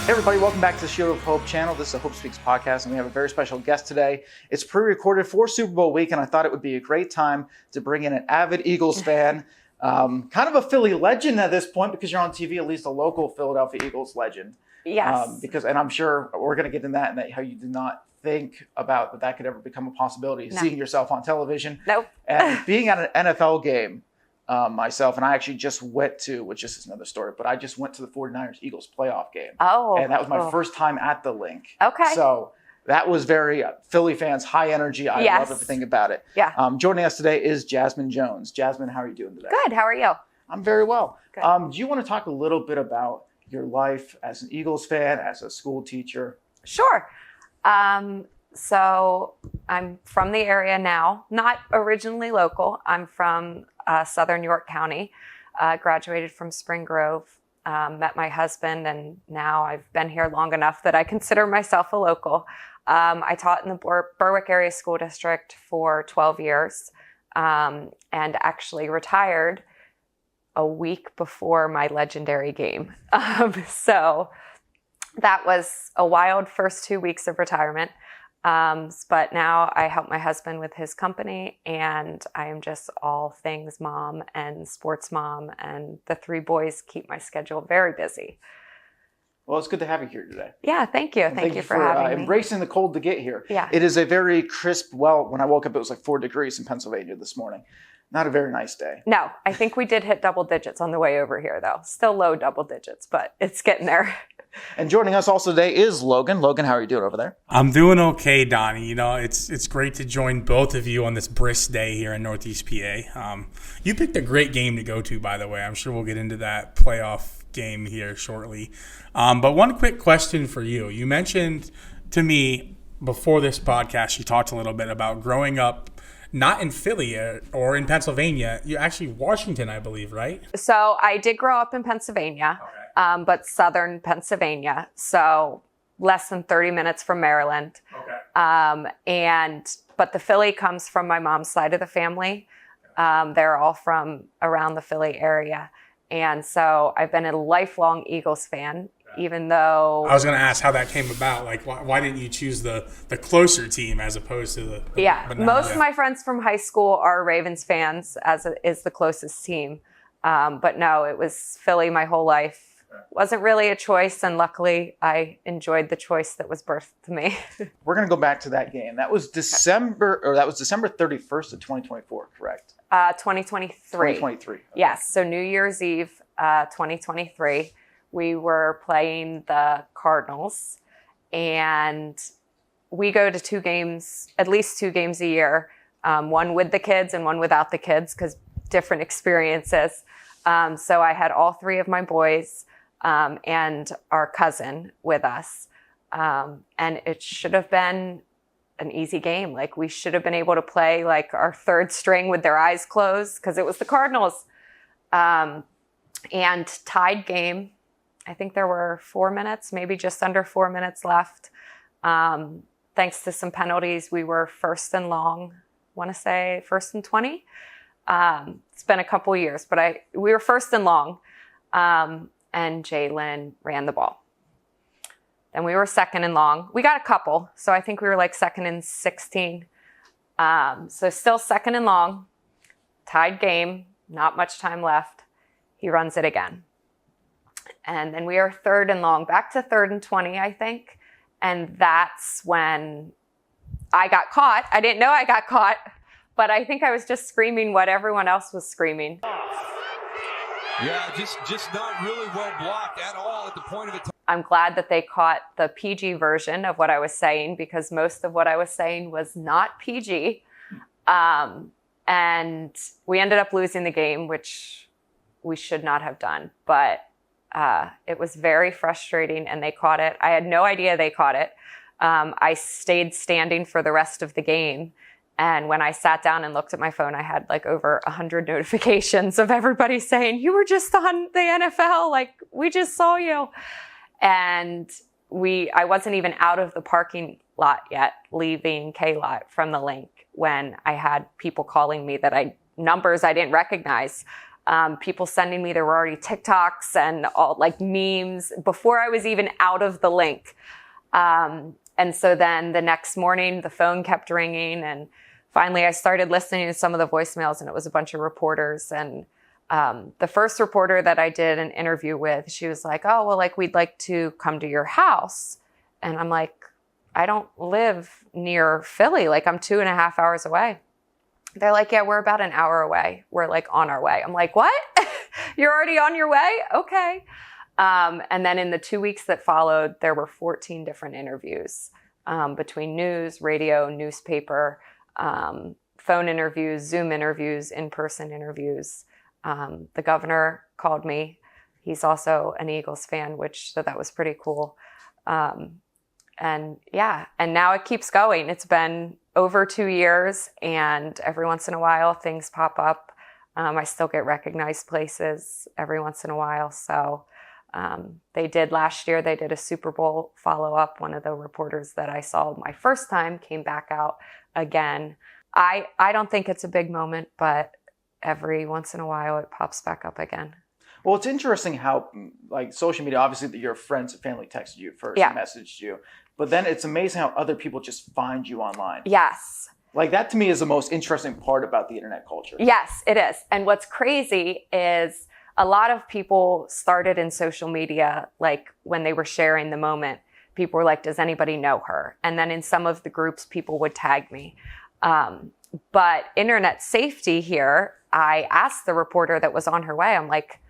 Hey everybody, welcome back to the Shield of Hope channel. This is a Hope Speaks podcast, and we have a very special guest today. It's pre-recorded for Super Bowl week, and I thought it would be a great time to bring in an avid Eagles fan, kind of a Philly legend at this point because you're on TV, at least a local Philadelphia Eagles legend. Yes. And I'm sure we're going to get into that and how you did not think about that could ever become a possibility, seeing yourself on television. Nope. And being at an NFL game myself, and I actually just went to, which is another story, but I just went to the 49ers Eagles playoff game. Oh. And that was my first time at the link. Okay. So that was very Philly fans, high energy. I love everything about it. Yeah. Joining us today is Jasmine Jones. Jasmine, how are you doing today? Good. How are you? I'm very well. Good. Do you want to talk a little bit about your life as an Eagles fan, as a school teacher? Sure. So I'm from the area now, not originally local. I'm from Southern York County, graduated from Spring Grove, met my husband, and now I've been here long enough that I consider myself a local. I taught in the Berwick Area School District for 12 years and actually retired a week before my legendary game. So that was a wild first 2 weeks of retirement. But now I help my husband with his company, and I am just all things mom and sports mom, and the three boys keep my schedule very busy. Well, it's good to have you here today. Yeah, thank you. Thank you for having me. Embracing the cold to get here. Yeah. It is a very crisp, when I woke up, it was like 4 degrees in Pennsylvania this morning. Not a very nice day. No, I think we did hit double digits on the way over here, though. Still low double digits, but it's getting there. And joining us also today is Logan. Logan, how are you doing over there? I'm doing okay, Donnie. You know, it's great to join both of you on this brisk day here in Northeast PA. You picked a great game to go to, by the way. I'm sure we'll get into that playoff game here shortly. But one quick question for you. You mentioned to me before this podcast, you talked a little bit about growing up not in Philly or in Pennsylvania. You're actually Washington, I believe, right? So I did grow up in Pennsylvania. Okay. But southern Pennsylvania, so less than 30 minutes from Maryland. Okay. But the Philly comes from my mom's side of the family. They're all from around the Philly area. And so I've been a lifelong Eagles fan, even though... I was going to ask how that came about. Like, why didn't you choose the closer team as opposed to the most of my friends from high school are Ravens fans, as it is the closest team. But no, it was Philly my whole life. Wasn't really a choice, and luckily I enjoyed the choice that was birthed to me. We're going to go back to that game. That was December 31st of 2024, correct? 2023. 2023. Okay. Yes, so New Year's Eve 2023, we were playing the Cardinals, and we go to at least two games a year, one with the kids and one without the kids, because different experiences. So I had all three of my boys and our cousin with us. And it should have been an easy game. Like, we should have been able to play like our third string with their eyes closed because it was the Cardinals. And tied game. I think there were 4 minutes, maybe just under 4 minutes left. Thanks to some penalties, we were first and long, want to say first and 20. It's been a couple years, but we were first and long, and Jalen ran the ball. Then we were second and long. We got a couple, so I think we were like second and 16. So still second and long, tied game, not much time left. He runs it again. And then we are third and long, back to third and 20, I think. And that's when I got caught. I didn't know I got caught. But I think I was just screaming what everyone else was screaming. Yeah, just not really well blocked at all at the point of attack. I'm glad that they caught the PG version of what I was saying, because most of what I was saying was not PG. And we ended up losing the game, which we should not have done. But it was very frustrating, and they caught it. I had no idea they caught it. I stayed standing for the rest of the game. And when I sat down and looked at my phone, I had like over 100 notifications of everybody saying, "You were just on the NFL. Like, we just saw you." And I wasn't even out of the parking lot yet, leaving K-Lot from the link, when I had people calling me numbers I didn't recognize. People sending me, there were already TikToks and all like memes before I was even out of the link. And so then the next morning, the phone kept ringing, and finally I started listening to some of the voicemails, and it was a bunch of reporters. And the first reporter that I did an interview with, she was like, oh, well, like, we'd like to come to your house. And I'm like, I don't live near Philly. Like, I'm 2.5 hours away. They're like, yeah, we're about an hour away. We're like on our way. I'm like, what? You're already on your way? Okay. And then in the 2 weeks that followed, there were 14 different interviews between news, radio, newspaper, phone interviews, Zoom interviews, in-person interviews. The governor called me. He's also an Eagles fan, so that was pretty cool. And now it keeps going. It's been over 2 years, and every once in a while things pop up. I still get recognized places every once in a while. So they did last year, they did a Super Bowl follow-up. One of the reporters that I saw my first time came back out again. I don't think it's a big moment, but every once in a while it pops back up again. Well, it's interesting how, like, social media, obviously that your friends and family texted you first and messaged you, but then it's amazing how other people just find you online. Yes. Like, that to me is the most interesting part about the internet culture. Yes, it is. And what's crazy is a lot of people started in social media, like when they were sharing the moment, people were like, does anybody know her? And then in some of the groups, people would tag me. But internet safety here, I asked the reporter that was on her way, I'm like,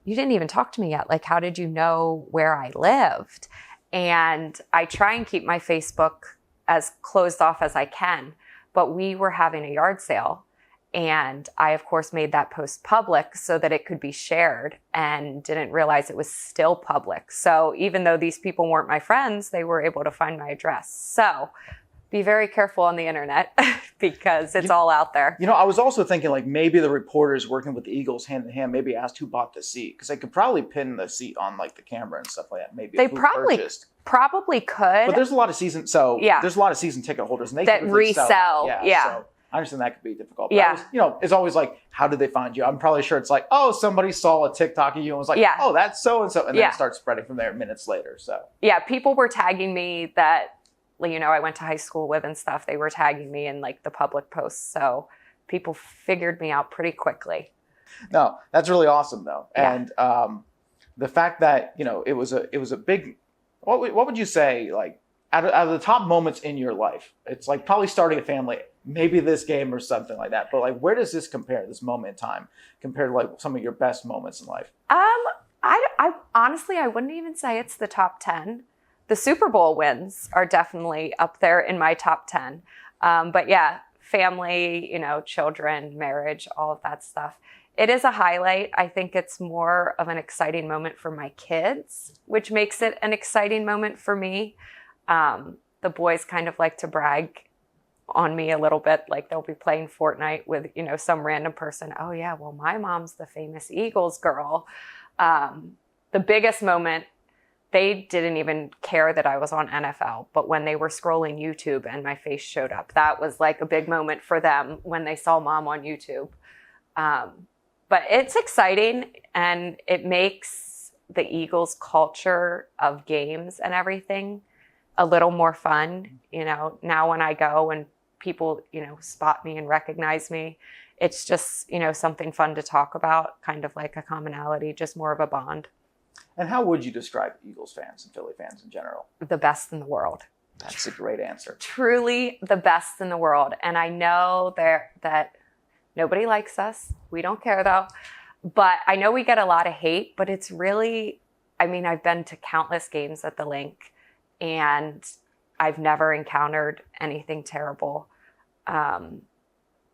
you didn't even talk to me yet. Like, how did you know where I lived? And I try and keep my Facebook as closed off as I can. But we were having a yard sale, and I, of course, made that post public so that it could be shared, and didn't realize it was still public. So even though these people weren't my friends, they were able to find my address. So be very careful on the internet because it's all out there. You know, I was also thinking, like, maybe the reporters working with the Eagles hand in hand maybe asked who bought the seat, because they could probably pin the seat on, like, the camera and stuff like that. Maybe they who probably purchased. Probably could. But there's a lot of season there's a lot of season ticket holders, and they that typically resell. Yeah. So I understand that could be difficult. But it's always like, how did they find you? I'm probably sure it's like, oh, somebody saw a TikTok of you and was like, oh, that's so and so, and then it starts spreading from there minutes later. So people were tagging me that, you know, I went to high school with and stuff. They were tagging me in like the public posts, so people figured me out pretty quickly. No, that's really awesome though, and the fact that, you know, it was a big. What would you say, like, out of the top moments in your life? It's like probably starting a family, maybe this game or something like that. But like, where does this compare, this moment in time, compared to like some of your best moments in life? I honestly, I wouldn't even say it's the top 10. The Super Bowl wins are definitely up there in my top 10. But yeah, family, you know, children, marriage, all of that stuff. It is a highlight. I think it's more of an exciting moment for my kids, which makes it an exciting moment for me. The boys kind of like to brag on me a little bit. Like, they'll be playing Fortnite with, you know, some random person. Oh yeah, well, my mom's the famous Eagles girl. The biggest moment, they didn't even care that I was on NFL, but when they were scrolling YouTube and my face showed up, that was like a big moment for them when they saw mom on YouTube. But it's exciting, and it makes the Eagles culture of games and everything a little more fun. You know, now when I go and people, you know, spot me and recognize me, it's just, you know, something fun to talk about, kind of like a commonality, just more of a bond. And how would you describe Eagles fans and Philly fans in general? The best in the world. That's a great answer. Truly the best in the world. And I know that nobody likes us. We don't care though. But I know we get a lot of hate, but it's really, I mean, I've been to countless games at the Link, and I've never encountered anything terrible.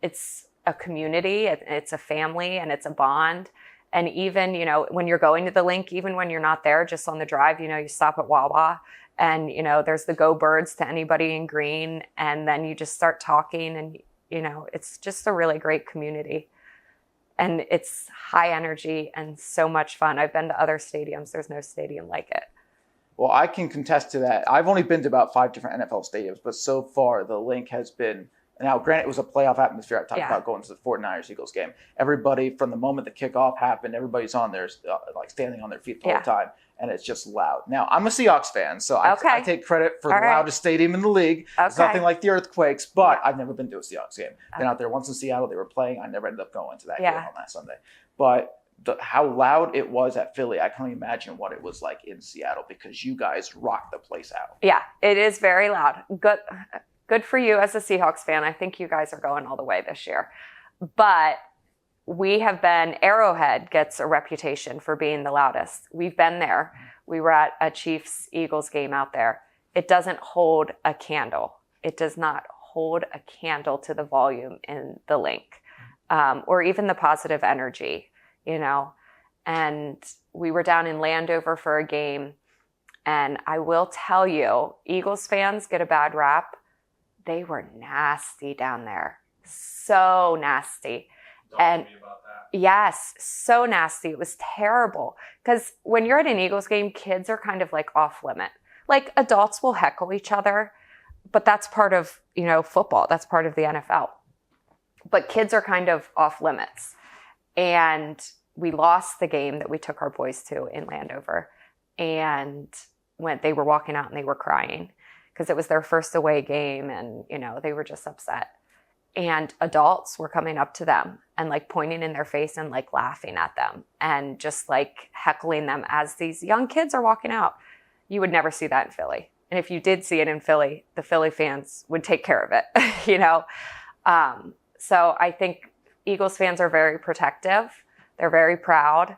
It's a community, it's a family, and it's a bond. And even, you know, when you're going to the Link, even when you're not there, just on the drive, you know, you stop at Wawa, and, you know, there's the Go Birds to anybody in green. And then you just start talking, and, you know, it's just a really great community. And it's high energy and so much fun. I've been to other stadiums. There's no stadium like it. Well, I can contest to that. I've only been to about 5 different NFL stadiums, but so far the Link has been And now, granted, it was a playoff atmosphere. I talked Yeah. about going to the 49ers-Eagles game. Everybody, from the moment the kickoff happened, everybody's on there, like standing on their feet the whole time, and it's just loud. Now, I'm a Seahawks fan, so I take credit for the loudest stadium in the league. It's nothing like the Earthquakes, but I've never been to a Seahawks game. Been out there once in Seattle. They were playing. I never ended up going to that game on that Sunday. But how loud it was at Philly, I can't imagine what it was like in Seattle, because you guys rocked the place out. Yeah, it is very loud. Good for you as a Seahawks fan. I think you guys are going all the way this year. But Arrowhead gets a reputation for being the loudest. We've been there. We were at a Chiefs-Eagles game out there. It doesn't hold a candle. It does not hold a candle to the volume in the link, or even the positive energy, And we were down in Landover for a game. And I will tell you, Eagles fans get a bad rap. They were nasty down there. So nasty. And yes, so nasty. It was terrible. Because when you're at an Eagles game, kids are kind of like off limit. Like adults will heckle each other, but that's part of, football. That's part of the NFL. But kids are kind of off limits. And we lost the game that we took our boys to in Landover. And they were walking out and they were crying because it was their first away game, and, they were just upset. And adults were coming up to them and like pointing in their face and like laughing at them and just like heckling them as these young kids are walking out. You would never see that in Philly. And if you did see it in Philly, the Philly fans would take care of it, So I think Eagles fans are very protective. They're very proud.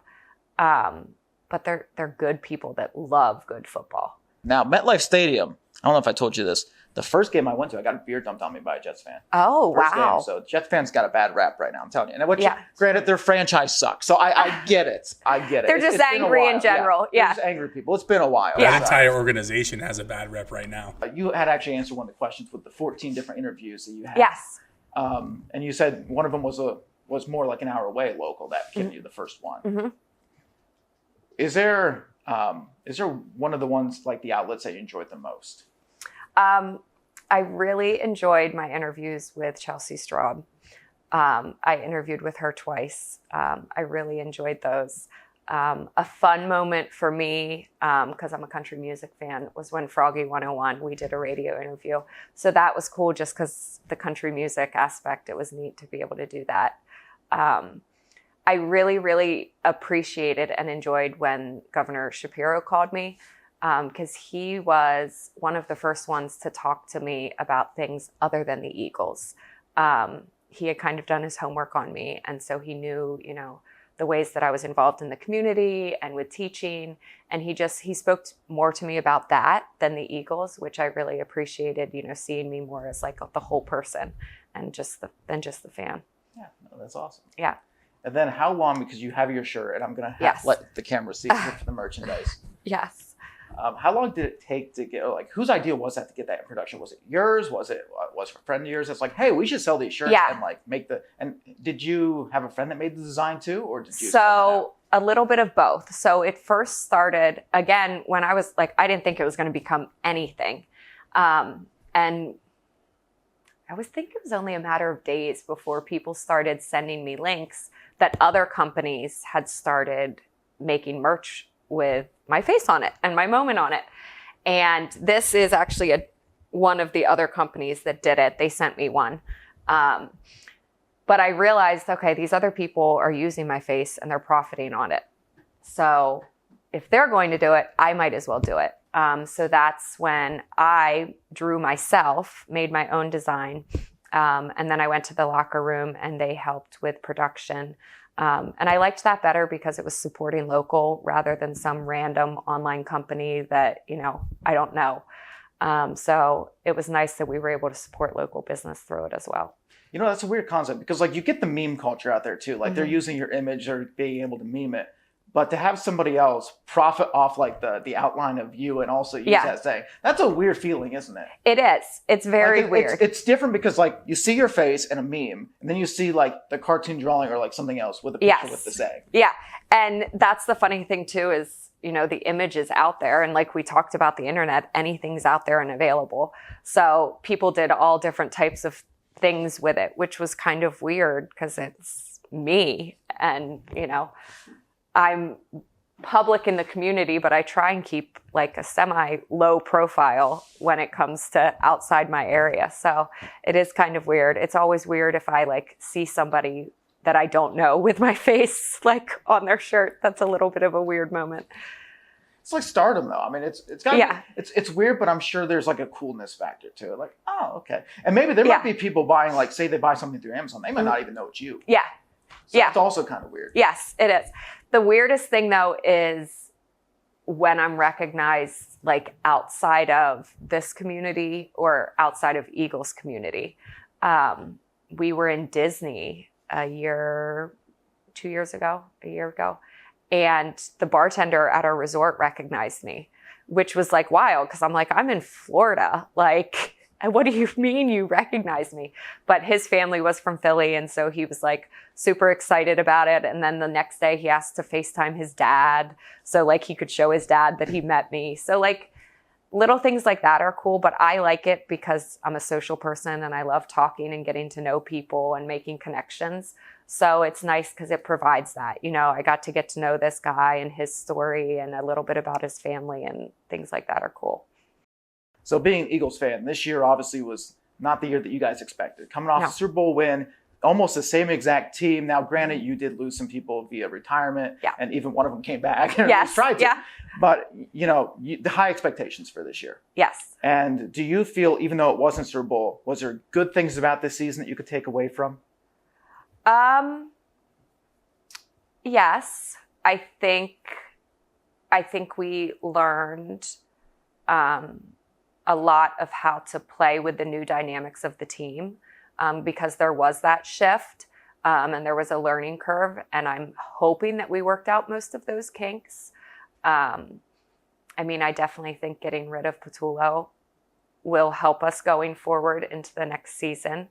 But they're good people that love good football. Now, MetLife Stadium, I don't know if I told you this. The first game I went to, I got a beer dumped on me by a Jets fan. Oh, first wow. Game. So Jets fans got a bad rap right now, I'm telling you. And granted, their franchise sucks. So I get it. They're just angry in general. Yeah. They're just angry people. It's been a while. That entire organization has a bad rep right now. You had actually answered one of the questions with the 14 different interviews that you had. Yes. And you said one of them was more like an hour away local, that gave you the first one. Mm-hmm. Is there one of the ones like the outlets that you enjoyed the most? I really enjoyed my interviews with Chelsea Straub. I interviewed with her twice. I really enjoyed those. A fun moment for me, because I'm a country music fan, was when Froggy 101, we did a radio interview. So that was cool just because the country music aspect, it was neat to be able to do that. I really, really appreciated and enjoyed when Governor Shapiro called me, because he was one of the first ones to talk to me about things other than the Eagles. He had kind of done his homework on me, and so he knew, the ways that I was involved in the community and with teaching, and he spoke more to me about that than the Eagles, which I really appreciated, seeing me more as like the whole person and than just the fan. Yeah, no, that's awesome. Yeah. And then how long, because you have your shirt, and I'm going to let the camera see for the merchandise. Yes. How long did it take to get, whose idea was that to get that in production? Was it yours? Was it a friend of yours that's like, hey, we should sell these shirts and and did you have a friend that made the design too, or did you? So a little bit of both. So it first started, again, when I was I didn't think it was going to become anything. And I think it was only a matter of days before people started sending me links that other companies had started making merch with my face on it and my moment on it. And this is actually one of the other companies that did it. They sent me one. But I realized, okay, these other people are using my face and they're profiting on it. So if they're going to do it, I might as well do it. So that's when I drew myself, made my own design. And then I went to the locker room and they helped with production. And I liked that better because it was supporting local rather than some random online company that, I don't know. So it was nice that we were able to support local business through it as well. That's a weird concept because you get the meme culture out there too. They're using your image or being able to meme it. But to have somebody else profit off the outline of you and also use that saying, that's a weird feeling, isn't it? It is. It's very weird. It's different because you see your face in a meme and then you see the cartoon drawing or something else with a picture with the saying. Yeah. And that's the funny thing too is, the image is out there. And like we talked about the internet, anything's out there and available. So people did all different types of things with it, which was kind of weird because it's me and, I'm public in the community, but I try and keep like a semi-low profile when it comes to outside my area. So it is kind of weird. It's always weird if I like see somebody that I don't know with my face like on their shirt. That's a little bit of a weird moment. It's like stardom, though. I mean, it's it's weird, but I'm sure there's like a coolness factor to it. Like, oh, okay. And maybe there might be people buying, like, say they buy something through Amazon, they might not even know it's you. Yeah. So it's also kind of weird. Yes, it is. The weirdest thing, though, is when I'm recognized like outside of this community or outside of Eagles community. We were in Disney a year ago, and the bartender at our resort recognized me, which was like wild because I'm like, I'm in Florida. Like, what do you mean you recognize me? But his family was from Philly, and so he was like super excited about it. And then the next day he asked to FaceTime his dad so like he could show his dad that he met me. So like little things like that are cool, but I like it because I'm a social person and I love talking and getting to know people and making connections. So it's nice because it provides that. I got to get to know this guy and his story and a little bit about his family, and things like that are cool. So being an Eagles fan, this year obviously was not the year that you guys expected. Coming off a Super Bowl win, almost the same exact team. Now, granted, you did lose some people via retirement, and even one of them came back and tried to. But, the high expectations for this year. Yes. And do you feel, even though it wasn't Super Bowl, was there good things about this season that you could take away from? Yes. I think we learned a lot of how to play with the new dynamics of the team, because there was that shift and there was a learning curve, and I'm hoping that we worked out most of those kinks. I definitely think getting rid of Patullo will help us going forward into the next season.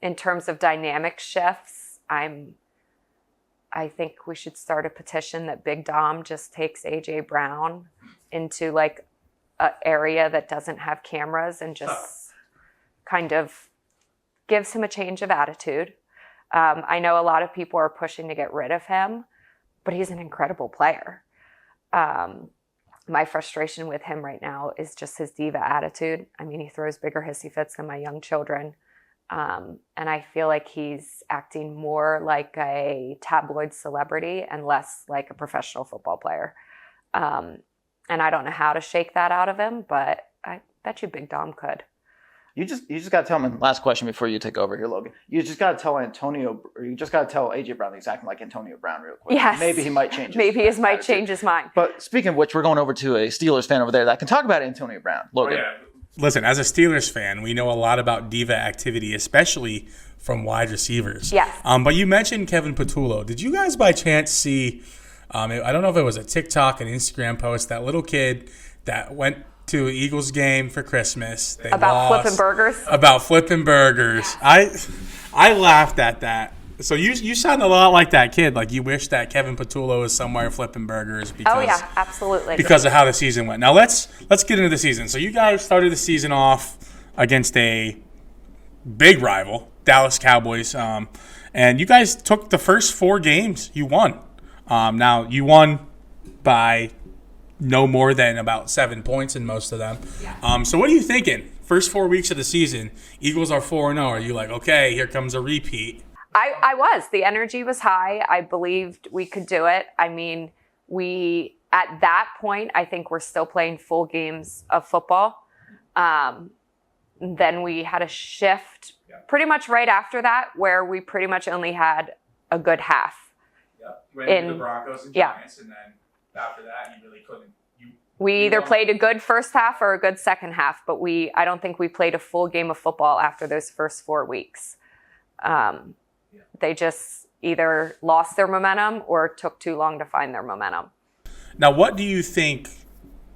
In terms of dynamic shifts, I think we should start a petition that Big Dom just takes AJ Brown into like an area that doesn't have cameras and just kind of gives him a change of attitude. I know a lot of people are pushing to get rid of him, but he's an incredible player. My frustration with him right now is just his diva attitude. He throws bigger hissy fits than my young children. And I feel like he's acting more like a tabloid celebrity and less like a professional football player. And I don't know how to shake that out of him, but I bet you Big Dom could. You just got to tell him, last question before you take over here, Logan. You just got to tell AJ Brown that he's acting like Antonio Brown real quick. Yes. Maybe he might change change his mind. But speaking of which, we're going over to a Steelers fan over there that can talk about Antonio Brown. Logan. Oh, yeah. Listen, as a Steelers fan, we know a lot about diva activity, especially from wide receivers. Yes. But you mentioned Kevin Patullo. Did you guys by chance see, I don't know if it was a TikTok, an Instagram post, that little kid that went to an Eagles game for Christmas. About flipping burgers? About flipping burgers. I laughed at that. So you sound a lot like that kid. Like you wish that Kevin Patullo was somewhere flipping burgers. Because, oh yeah, absolutely. Because of how the season went. Now let's get into the season. So you guys started the season off against a big rival, Dallas Cowboys, and you guys took the first 4 games. You won. Now you won by no more than about 7 points in most of them. Yeah. So what are you thinking? First 4 weeks of the season, Eagles are 4-0. Are you like, okay, here comes a repeat? I was. The energy was high. I believed we could do it. We, at that point, I think we're still playing full games of football. Then we had a shift pretty much right after that where we pretty much only had a good half. Yeah. You went into the Broncos and Giants, and then after that, you really couldn't. We either played a good first half or a good second half, but I don't think we played a full game of football after those first 4 weeks. They just either lost their momentum or took too long to find their momentum. Now, what do you think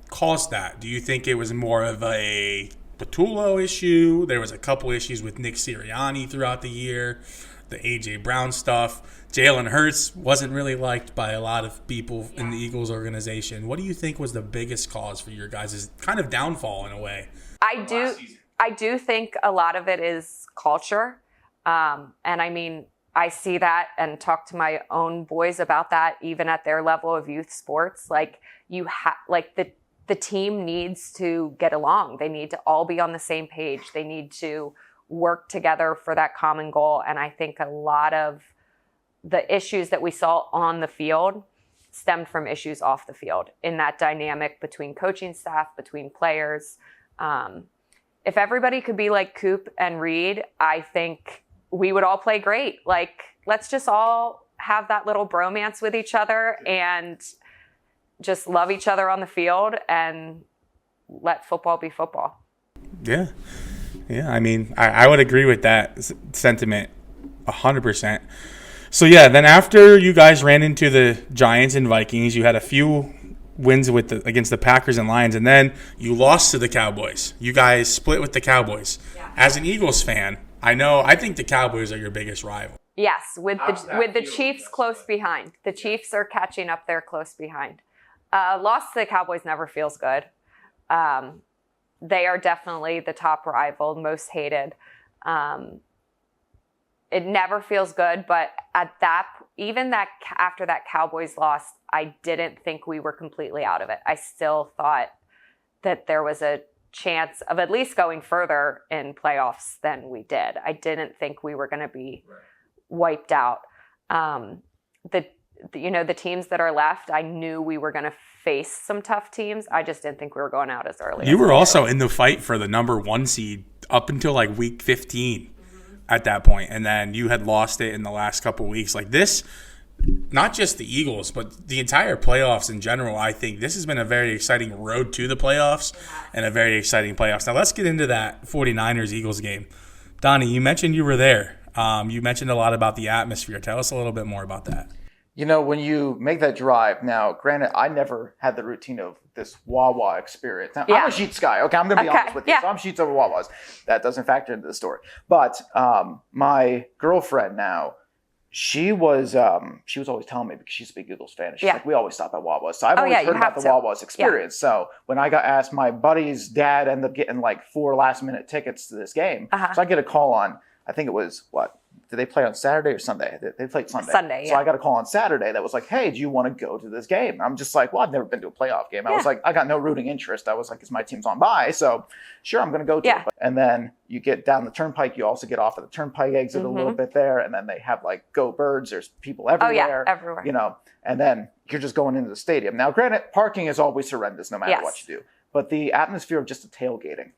caused that? Do you think it was more of a Patullo issue? There was a couple issues with Nick Sirianni throughout the year, the A.J. Brown stuff. Jalen Hurts wasn't really liked by a lot of people in the Eagles organization. What do you think was the biggest cause for your guys' kind of downfall in a way? I do think a lot of it is culture. And I mean, I see that and talk to my own boys about that, even at their level of youth sports. Like the team needs to get along. They need to all be on the same page. They need to work together for that common goal. And I think a lot of the issues that we saw on the field stemmed from issues off the field in that dynamic between coaching staff, between players. If everybody could be like Coop and Reed, I think we would all play great. Like, let's just all have that little bromance with each other and just love each other on the field and let football be football. Yeah. Yeah, I mean, I would agree with that sentiment 100%. So, yeah, then after you guys ran into the Giants and Vikings, you had a few wins against the Packers and Lions, and then you lost to the Cowboys. You guys split with the Cowboys. Yeah. As an Eagles fan, I think the Cowboys are your biggest rival. Yes, with the Chiefs close behind. The Chiefs are catching up there close behind. Loss to the Cowboys never feels good. They are definitely the top rival, most hated. It never feels good, but after that Cowboys loss, I didn't think we were completely out of it. I still thought that there was a chance of at least going further in playoffs than we did. I didn't think we were going to be wiped out. The teams that are left, I knew we were going to face some tough teams. I just didn't think we were going out as early. You were also in the fight for the number 1 seed up until like week 15 at that point, and then you had lost it in the last couple of weeks. Like this, not just the Eagles, but the entire playoffs in general, I think this has been a very exciting road to the playoffs and a very exciting playoffs. Now let's get into that 49ers-Eagles game. Donnie, you mentioned you were there. You mentioned a lot about the atmosphere. Tell us a little bit more about that. You know, when you make that drive, now, granted, I never had the routine of this Wawa experience. Now, I'm a Sheetz guy. Okay, I'm going to be honest with you. Yeah. So I'm Sheetz over Wawas. That doesn't factor into the story. But my girlfriend now, she was always telling me, because she's a big Eagles fan, she's like, we always stop at Wawas. So I've always heard about the Wawas experience. Yeah. So when I got asked, my buddy's dad ended up getting like 4 last-minute tickets to this game. So I get a call on, I think it was, did they play on Saturday or Sunday? They played Sunday. Sunday, yeah. So I got a call on Saturday that was like, hey, do you want to go to this game? I'm just like, well, I've never been to a playoff game. I was like, I got no rooting interest. I was like, because my team's on bye. So sure, I'm going to go to it. And then you get down the turnpike. You also get off at the turnpike exit a little bit there. And then they have like Go Birds. There's people everywhere. Oh, yeah, everywhere. You know, and then you're just going into the stadium. Now, granted, parking is always horrendous no matter what you do. But the atmosphere of just the tailgating.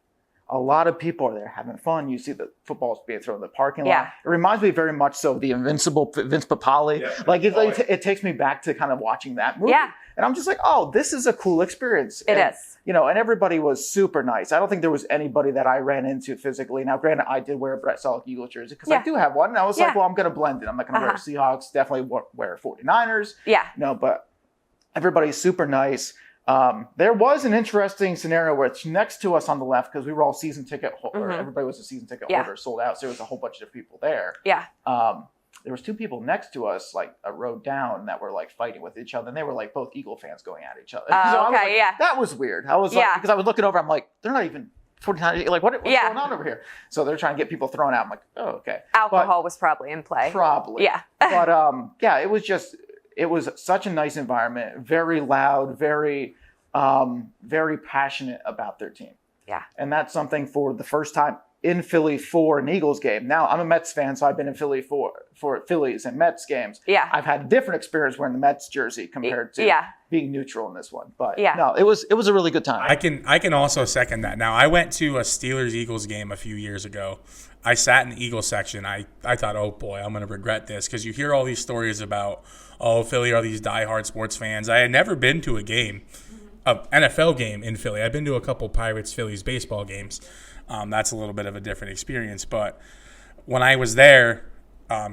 A lot of people are there having fun. You see the footballs being thrown in the parking lot. It reminds me very much so of the Invincible Vince Papale. Yeah. Like it takes me back to kind of watching that movie. Yeah. And I'm just like, oh, this is a cool experience. It is. You know, and everybody was super nice. I don't think there was anybody that I ran into physically. Now, granted, I did wear a Brett Selleck Eagles jersey because I do have one. And I was like, well, I'm going to blend it. I'm not going to wear Seahawks. Definitely wear 49ers. Yeah. No, but everybody's super nice. There was an interesting scenario where it's next to us on the left, because we were all season ticket holder. Everybody was a season ticket holder, sold out. So there was a whole bunch of people there. Yeah. There was 2 people next to us, like a row down, that were like fighting with each other, and they were like both Eagle fans going at each other. So I was like, that was weird. I was like, because I was looking over, I'm like, they're not even 49. Like, what's going on over here? So they're trying to get people thrown out. I'm like, oh, okay. Alcohol was probably in play. Probably. Yeah. But it was such a nice environment, very loud, very passionate about their team. Yeah. And that's something for the first time in Philly for an Eagles game. Now, I'm a Mets fan, so I've been in Philly for Phillies and Mets games. Yeah. I've had a different experience wearing the Mets jersey compared to being neutral in this one. But no, it was a really good time. I can also second that. Now, I went to a Steelers-Eagles game a few years ago. I sat in the Eagles section. I thought, oh boy, I'm going to regret this, because you hear all these stories about, oh, Philly are these diehard sports fans. I had never been to a game, an NFL game in Philly. I've been to a couple Pirates-Phillies baseball games. That's a little bit of a different experience. But when I was there,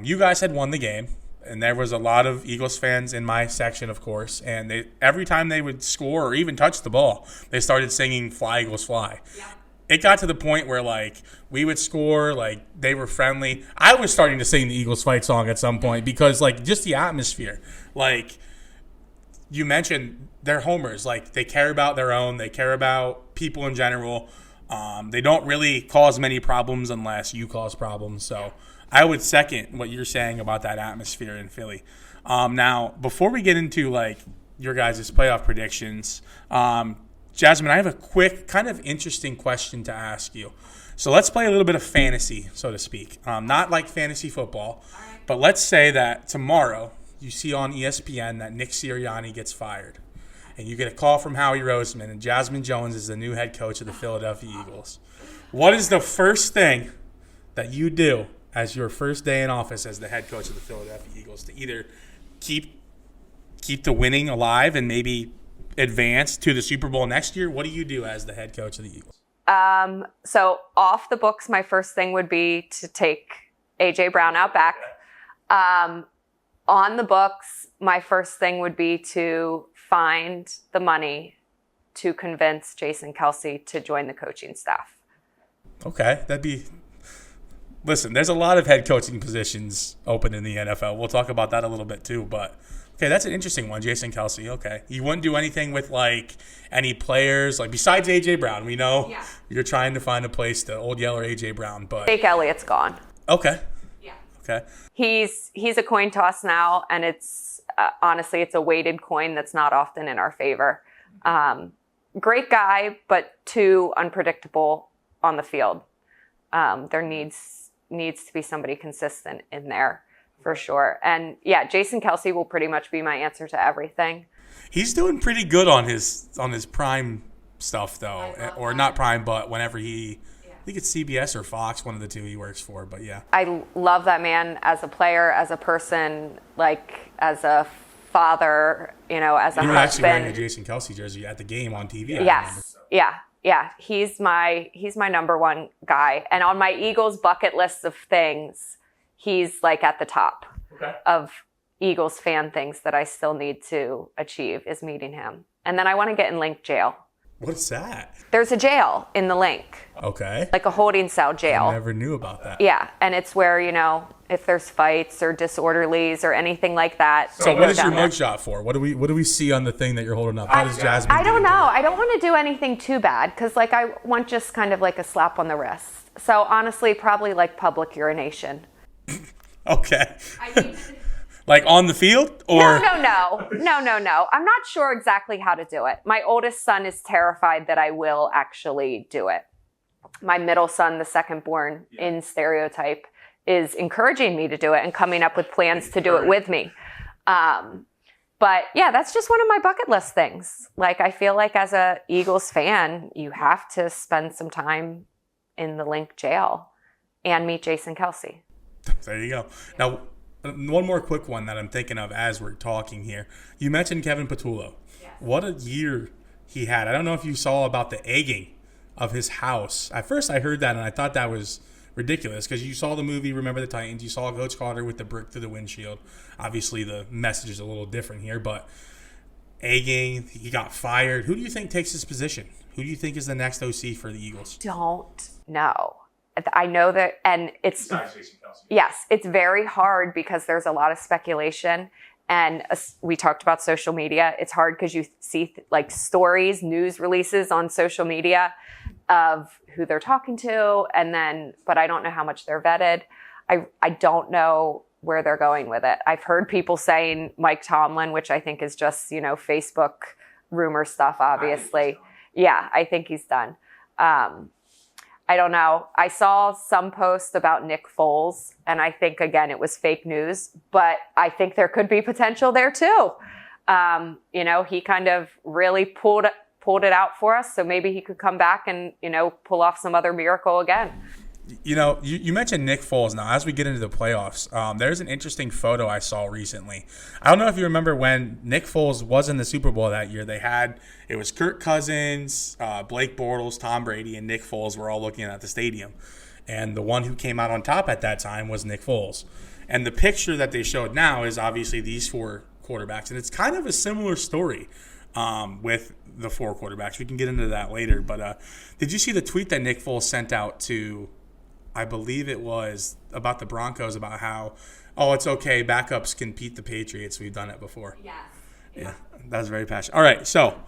you guys had won the game, and there was a lot of Eagles fans in my section, of course. And every time they would score or even touch the ball, they started singing "Fly, Eagles, Fly." Yeah. It got to the point where, like, we would score, like, they were friendly. I was starting to sing the Eagles fight song at some point because, like, just the atmosphere. Like, you mentioned they're homers. Like, they care about their own. They care about people in general. They don't really cause many problems unless you cause problems. So I would second what you're saying about that atmosphere in Philly. Now, before we get into like your guys' playoff predictions, Jasmine, I have a quick, kind of interesting question to ask you. So let's play a little bit of fantasy, so to speak. Not like fantasy football, but let's say that tomorrow you see on ESPN that Nick Sirianni gets fired. And you get a call from Howie Roseman, and Jasmine Jones is the new head coach of the Philadelphia Eagles. What is the first thing that you do as your first day in office as the head coach of the Philadelphia Eagles to either keep the winning alive and maybe advance to the Super Bowl next year? What do you do as the head coach of the Eagles? So off the books, my first thing would be to take A.J. Brown out back. On the books, my first thing would be to find the money to convince Jason Kelce to join the coaching staff. Okay, listen, there's a lot of head coaching positions open in the NFL. We'll talk about that a little bit too, but okay, that's an interesting one, Jason Kelce. Okay. You wouldn't do anything with like any players, like besides A.J. Brown. We know you're trying to find a place to old yeller A.J. Brown, but Jake Elliott's gone. Okay. Yeah. Okay. He's a coin toss now, and it's honestly, it's a weighted coin that's not often in our favor. Great guy, but too unpredictable on the field. There needs to be somebody consistent in there for sure. And yeah, Jason Kelce will pretty much be my answer to everything. He's doing pretty good on his prime stuff though, or not prime, but whenever I think it's CBS or Fox, one of the two he works for, but yeah. I love that man as a player, as a person, like as a father, as a husband. You were actually wearing a Jason Kelce jersey at the game on TV. Yes. Yeah. He's my number one guy. And on my Eagles bucket list of things, he's like at the top of Eagles fan things that I still need to achieve is meeting him. And then I want to get in Link jail. What's that? There's a jail in the Link. Okay. Like a holding cell jail. I never knew about that. Yeah. And it's where, if there's fights or disorderlies or anything like that. So what is your mugshot for? What do we see on the thing that you're holding up? How does Jasmine I don't know. I don't want to do anything too bad because I want just kind of like a slap on the wrist. So honestly, probably like public urination. Okay. Like on the field? Or No. I'm not sure exactly how to do it. My oldest son is terrified that I will actually do it. My middle son, the second born in stereotype, is encouraging me to do it and coming up with plans to do it with me. But yeah, that's just one of my bucket list things. Like I feel like as a Eagles fan, you have to spend some time in the Link jail and meet Jason Kelce. There you go. Now, one more quick one that I'm thinking of as we're talking here. You mentioned Kevin Patullo. Yes. What a year he had. I don't know if you saw about the egging of his house. At first I heard that and I thought that was ridiculous because you saw the movie Remember the Titans. You saw Coach Carter with the brick through the windshield. Obviously the message is a little different here, but egging, he got fired. Who do you think takes his position? Who do you think is the next OC for the Eagles? Don't know. I know that, and it's very hard because there's a lot of speculation, and we talked about social media. It's hard because you see like stories, news releases on social media of who they're talking to, but I don't know how much they're vetted. I don't know where they're going with it. I've heard people saying Mike Tomlin, which I think is just Facebook rumor stuff. Obviously, I think he's done. I don't know. I saw some post about Nick Foles, and I think, again, it was fake news, but I think there could be potential there too. He kind of really pulled it out for us, so maybe he could come back and, pull off some other miracle again. You mentioned Nick Foles. Now, as we get into the playoffs, there's an interesting photo I saw recently. I don't know if you remember when Nick Foles was in the Super Bowl that year. It was Kirk Cousins, Blake Bortles, Tom Brady, and Nick Foles were all looking at the stadium. And the one who came out on top at that time was Nick Foles. And the picture that they showed now is obviously these four quarterbacks. And it's kind of a similar story with the four quarterbacks. We can get into that later. But did you see the tweet that Nick Foles sent out to, I believe it was about the Broncos, about how, it's okay, backups can beat the Patriots. We've done it before. Yes. Yeah, that was very passionate. All right, so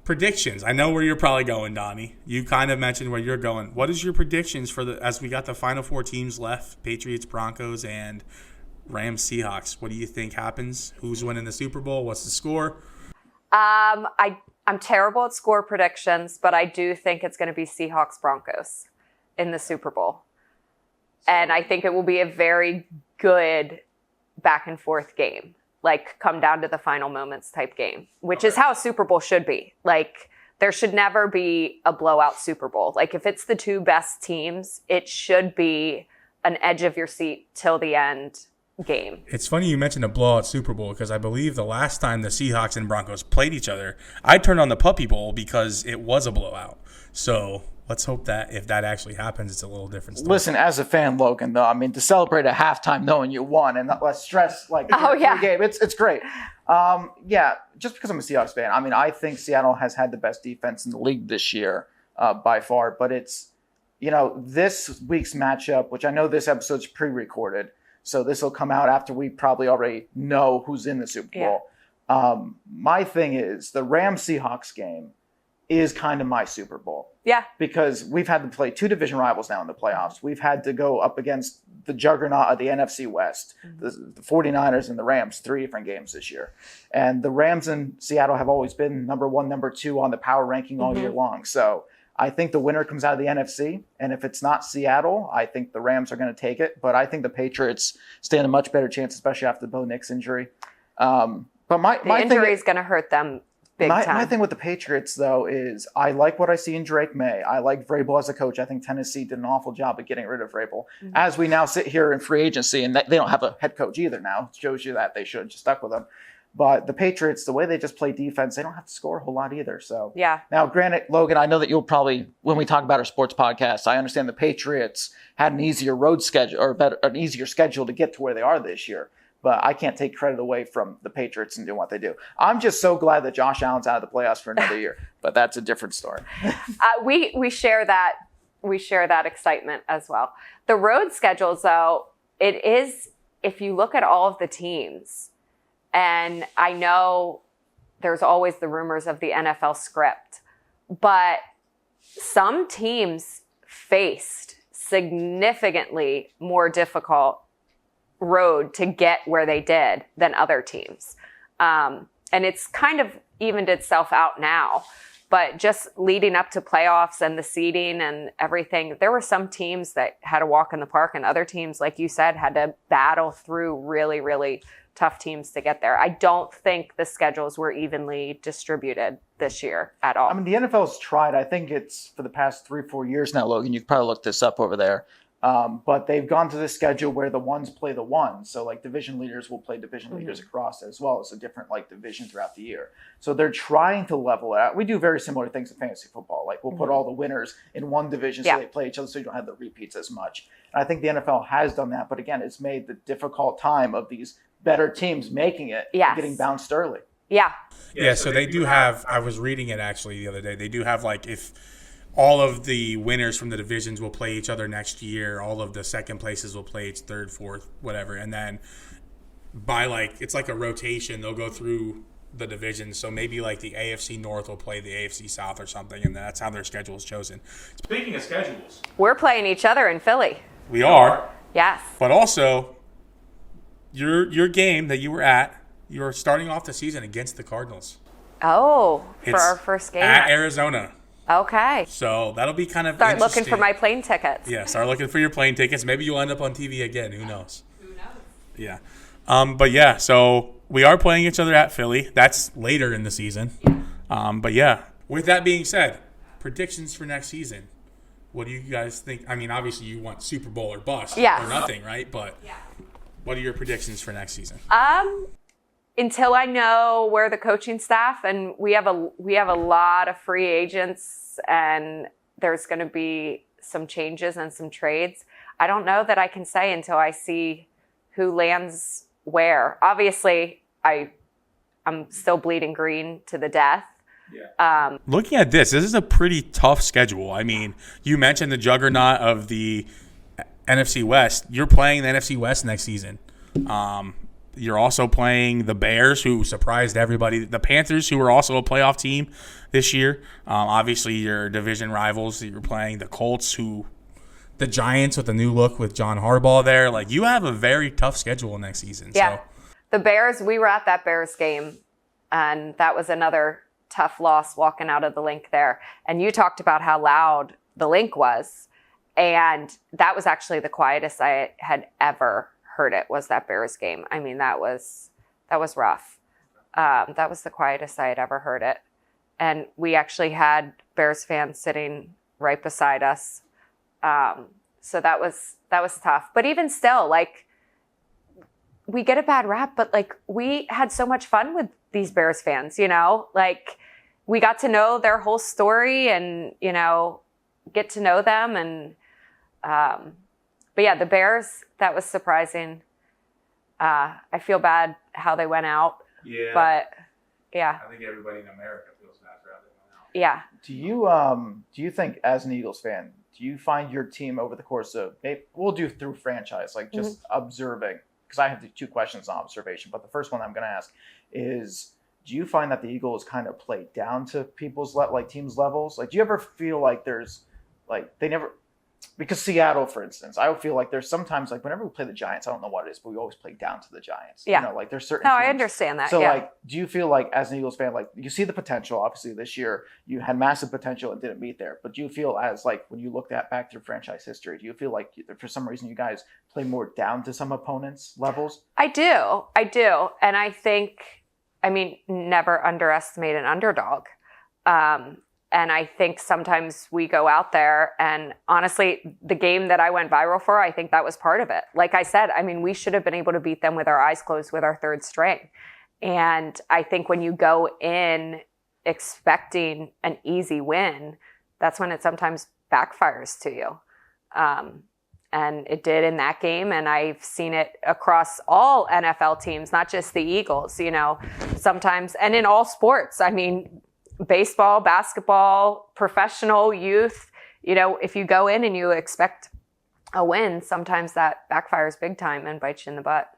predictions. I know where you're probably going, Donnie. You kind of mentioned where you're going. What is your predictions for as we got the final 4 teams left, Patriots, Broncos, and Rams, Seahawks? What do you think happens? Who's winning the Super Bowl? What's the score? I'm terrible at score predictions, but I do think it's going to be Seahawks, Broncos in the Super Bowl. And I think it will be a very good back and forth game. Like, come down to the final moments type game, which is how a Super Bowl should be. Like, there should never be a blowout Super Bowl. Like, if it's the 2 best teams, it should be an edge of your seat till the end game. It's funny you mentioned a blowout Super Bowl because I believe the last time the Seahawks and Broncos played each other, I turned on the Puppy Bowl because it was a blowout. So let's hope that if that actually happens, it's a little different story. Listen, as a fan, Logan, though, I mean, to celebrate at halftime knowing you won and not less stress like the game, it's great. Just because I'm a Seahawks fan, I mean, I think Seattle has had the best defense in the league this year by far. But it's, this week's matchup, which I know this episode's pre-recorded, so this will come out after we probably already know who's in the Super Bowl. Yeah. My thing is the Rams-Seahawks game is kind of my Super Bowl. Yeah. Because we've had to play 2 division rivals now in the playoffs. We've had to go up against the juggernaut of the NFC West, the 49ers and the Rams, 3 different games this year. And the Rams in Seattle have always been number 1, number 2 on the power ranking all year long. So I think the winner comes out of the NFC. And if it's not Seattle, I think the Rams are going to take it. But I think the Patriots stand a much better chance, especially after the Bo Nix injury. But my injury is going to hurt them. My thing with the Patriots, though, is I like what I see in Drake May. I like Vrabel as a coach. I think Tennessee did an awful job of getting rid of Vrabel. Mm-hmm. As we now sit here in free agency, and they don't have a head coach either now. It shows you that they should have just stuck with him. But the Patriots, the way they just play defense, they don't have to score a whole lot either. So yeah. Now, granted, Logan, I know that you'll probably, when we talk about our sports podcast, I understand the Patriots had an easier road schedule or an easier schedule to get to where they are this year. But I can't take credit away from the Patriots and doing what they do. I'm just so glad that Josh Allen's out of the playoffs for another year. But that's a different story. We share that. We share that excitement as well. The road schedules, though, it is, if you look at all of the teams, and I know there's always the rumors of the NFL script, but some teams faced significantly more difficult road to get where they did than other teams. And it's kind of evened itself out now. But just leading up to playoffs and the seeding and everything, there were some teams that had to walk in the park, and other teams, like you said, had to battle through really, really tough teams to get there. I don't think the schedules were evenly distributed this year at all. I mean, the NFL's tried. I think it's for the past 3-4 years now, Logan. You could probably look this up over there. But they've gone to this schedule where the ones play the ones. So like division leaders will play division leaders across as well as a different like division throughout the year. So they're trying to level it out. We do very similar things in fantasy football. Like we'll put all the winners in one division so they play each other so you don't have the repeats as much. And I think the NFL has done that. But again, it's made the difficult time of these better teams making it and getting bounced early. Yeah. Yeah, so they do have, I was reading it actually the other day, they do have like if all of the winners from the divisions will play each other next year. All of the second places will play each third, fourth, whatever. And then by like, it's like a rotation. They'll go through the divisions. So maybe like the AFC North will play the AFC South or something. And that's how their schedule is chosen. Speaking of schedules. We're playing each other in Philly. We are. Yes. But also, your game that you were at, you were starting off the season against the Cardinals. Oh, for our first game. At Arizona. Okay. So that'll be kind of Start looking for my plane tickets. Yeah, start looking for your plane tickets. Maybe you'll end up on TV again. Who knows? Yeah. But yeah, so we are playing each other at Philly. That's later in the season. But yeah, with that being said, predictions for next season. What do you guys think? I mean, obviously you want Super Bowl or bust or nothing, right? But what are your predictions for next season? Until I know where the coaching staff, and we have a lot of free agents, and there's going to be some changes and some trades. I don't know that I can say until I see who lands where. Obviously, I'm still bleeding green to the death. Yeah. Looking at this is a pretty tough schedule. I mean, you mentioned the juggernaut of the NFC West. You're playing the NFC West next season. You're also playing the Bears, who surprised everybody. The Panthers, who were also a playoff team this year. Obviously, your division rivals that you're playing. The Colts, the Giants with a new look with John Harbaugh there. Like, you have a very tough schedule next season. Yeah. So. The Bears, we were at that Bears game, and that was another tough loss walking out of the Link there. And you talked about how loud the Link was. And that was actually the quietest I had ever heard it, was that Bears game. I mean, that was rough. That was the quietest I had ever heard it. And we actually had Bears fans sitting right beside us. So that was tough. But even still, like, we get a bad rap, but like, we had so much fun with these Bears fans, you know, like, we got to know their whole story and, you know, get to know them. And, but yeah, the Bears, that was surprising. I feel bad how they went out. Yeah. But yeah. I think everybody in America feels bad for how they went out. Yeah. Do you think, as an Eagles fan, do you find your team over the course of, we'll do through franchise, like just observing, because I have the 2 questions on observation, but the first one I'm going to ask is, do you find that the Eagles kind of play down to people's teams' levels? Like, do you ever feel like there's because Seattle, for instance, I would feel like there's sometimes, like, whenever we play the Giants, I don't know what it is, but we always play down to the Giants. Yeah. You know, like, there's certain No, teams. I understand that. So, yeah. like, do you feel like, as an Eagles fan, like, you see the potential, obviously, this year, you had massive potential and didn't meet there, but do you feel as, like, when you look back through franchise history, do you feel like, for some reason, you guys play more down to some opponents' levels? I do. And I think, never underestimate an underdog. And I think sometimes we go out there, and honestly, the game that I went viral for, I think that was part of it. Like I said, we should have been able to beat them with our eyes closed with our third string. And I think when you go in expecting an easy win, that's when it sometimes backfires to you. And it did in that game. And I've seen it across all NFL teams, not just the Eagles, you know, sometimes, and in all sports. Baseball, basketball, professional, youth, you know, if you go in and you expect a win, sometimes that backfires big time and bites you in the butt.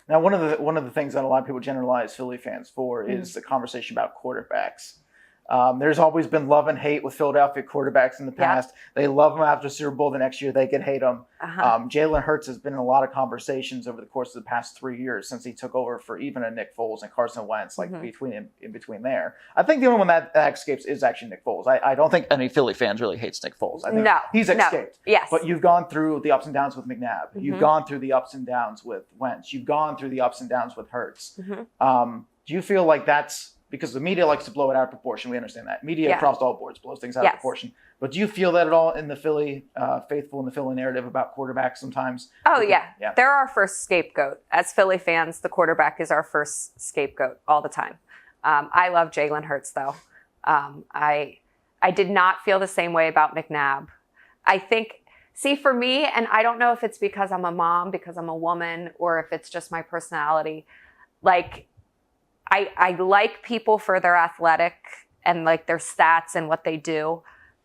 Now, one of the things that a lot of people generalize Philly fans for is the conversation about quarterbacks. There's always been love and hate with Philadelphia quarterbacks in the past. Yeah. They love them after Super Bowl. The next year, they can hate them. Jalen Hurts has been in a lot of conversations over the course of the past 3 years since he took over for even a Nick Foles and Carson Wentz, in between there. I think the only one that escapes is actually Nick Foles. I don't think any Philly fans really hates Nick Foles. I think he's escaped. Yes. But you've gone through the ups and downs with McNabb. You've gone through the ups and downs with Wentz. You've gone through the ups and downs with Hurts. Do you feel like that's because the media likes to blow it out of proportion? We understand that. Media across all boards blows things out of proportion. But do you feel that at all in the Philly, faithful in the Philly narrative about quarterbacks sometimes? Oh, yeah. They're our first scapegoat. As Philly fans, the quarterback is our first scapegoat all the time. I love Jalen Hurts, though. I did not feel the same way about McNabb. I think, for me, and I don't know if it's because I'm a mom, because I'm a woman, or if it's just my personality, like, I like people for their athletic and like their stats and what they do.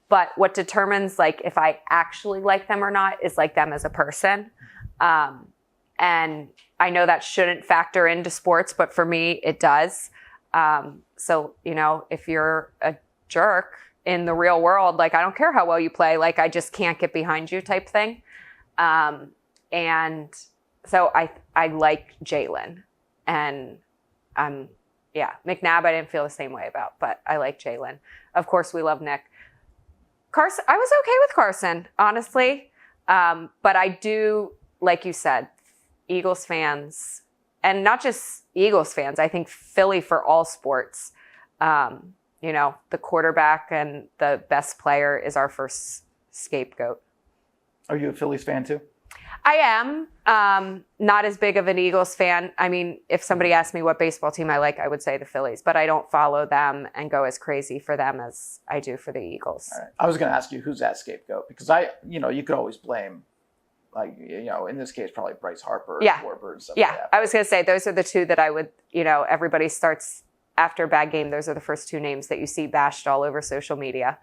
But what determines like if I actually like them or not is like them as a person. And I know that shouldn't factor into sports, but for me, it does. So, you know, if you're a jerk in the real world, like, I don't care how well you play, like, I just can't get behind you type thing. And so I like Jalen, and McNabb I didn't feel the same way about, but I like Jalen. Of course, we love Nick. Carson, I was okay with Carson, honestly. But I do, like you said, Eagles fans, and not just Eagles fans, I think Philly for all sports, you know, the quarterback and the best player is our first scapegoat. Are you a Phillies fan too? I am. Not as big of an Eagles fan. I mean, if somebody asked me what baseball team I like, I would say the Phillies, but I don't follow them and go as crazy for them as I do for the Eagles. All right. I was going to ask you, who's that scapegoat? Because you could always blame, like, you know, in this case, probably Bryce Harper or Schwarber and stuff like that. I was going to say, those are the two that I would, you know, everybody starts after a bad game. Those are the first two names that you see bashed all over social media.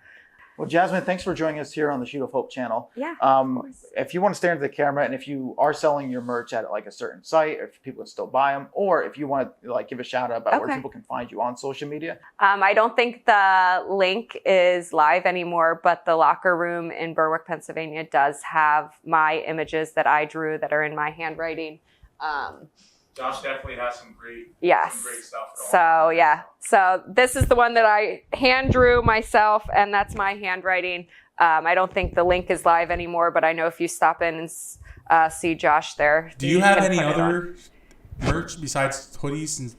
Well, Jasmine, thanks for joining us here on the Shoot of Hope channel. Yeah, of course. If you want to stare into the camera, and if you are selling your merch at like a certain site, or if people can still buy them, or if you want to like give a shout out about where people can find you on social media. I don't think the link is live anymore, but the locker room in Berwick, Pennsylvania does have my images that I drew that are in my handwriting. Josh definitely has some great stuff going So yeah, so this is the one that I hand drew myself, and that's my handwriting. I don't think the link is live anymore, but I know if you stop in and see Josh there. Do you have any other merch besides hoodies and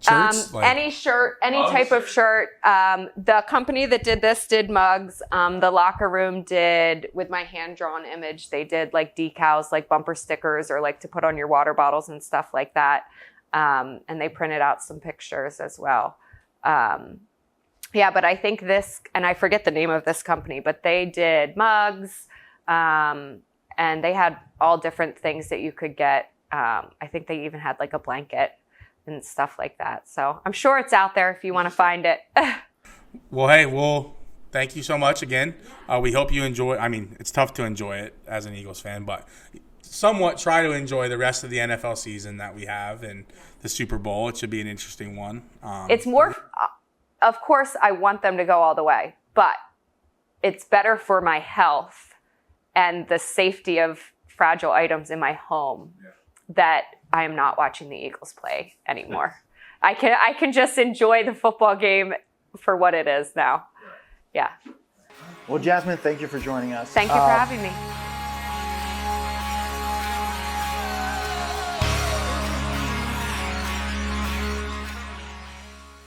shirts? Any shirt, any type of shirt. The company that did this did mugs. The locker room did, with my hand-drawn image, they did like decals, like bumper stickers, or like to put on your water bottles and stuff like that. And they printed out some pictures as well. Yeah, but I think this, and I forget the name of this company, but they did mugs, and they had all different things that you could get. I think they even had like a blanket and stuff like that. So I'm sure it's out there if you want to find it. Well, hey, thank you so much again. We hope you enjoy. I mean, it's tough to enjoy it as an Eagles fan, but somewhat try to enjoy the rest of the NFL season that we have and the Super Bowl. It should be an interesting one. It's more, of course, I want them to go all the way, but it's better for my health and the safety of fragile items in my home that I am not watching the Eagles play anymore. I can just enjoy the football game for what it is now. Yeah. Well, Jasmine, thank you for joining us. Thank you for having me.